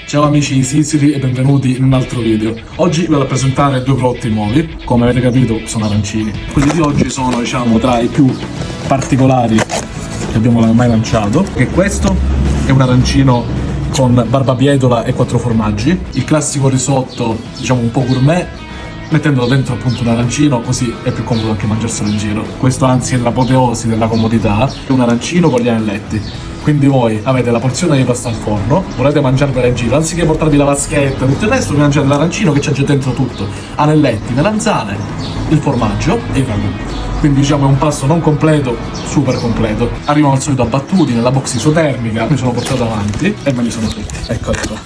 Ciao amici di Sicily e benvenuti in un altro video. Oggi vi vado a presentare due prodotti nuovi. Come avete capito sono arancini. Quelli di oggi sono, diciamo, tra i più particolari che abbiamo mai lanciato. E questo è un arancino con barbabietola e 4 formaggi. Il classico risotto, diciamo un po' gourmet, mettendolo dentro appunto un arancino, così è più comodo anche mangiarselo in giro. Questo anzi è l'apoteosi della comodità, è un arancino con gli anelletti. Quindi voi avete la porzione di pasta al forno, volete mangiarvela in giro, anziché portarvi la vaschetta e tutto il resto, vi mangiate l'arancino che c'è già dentro tutto. Anelletti, melanzane, il formaggio e il ragù. Quindi diciamo è un pasto non completo, super completo. Arrivano al solito abbattuti nella box isotermica, mi sono portato avanti e me li sono fritti. Eccoli qua.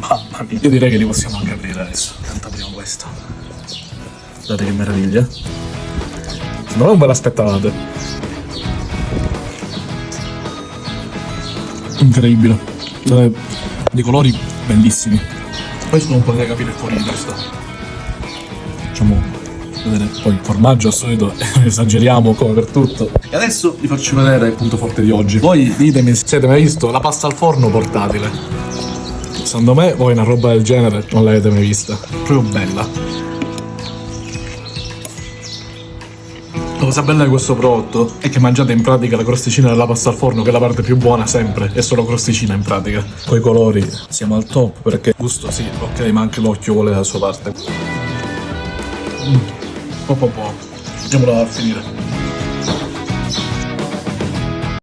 Mamma mia. Io direi che li possiamo anche aprire adesso. Intanto apriamo questo. Guardate che meraviglia. Se no non ve l'aspettavate. Incredibile, dei colori bellissimi. Questo non potete capire fuori di testa. Facciamo vedere poi il formaggio al solito, esageriamo come per tutto. E adesso vi faccio vedere il punto forte di oggi. Voi ditemi se avete mai visto la pasta al forno portatile. Secondo me voi una roba del genere non l'avete mai vista. Proprio bella. La cosa bella di questo prodotto è che mangiate in pratica la crosticina della pasta al forno, che è la parte più buona sempre, è solo crosticina in pratica. Con i colori siamo al top perché gusto sì, ok, ma anche l'occhio vuole la sua parte. Andiamolo a finire.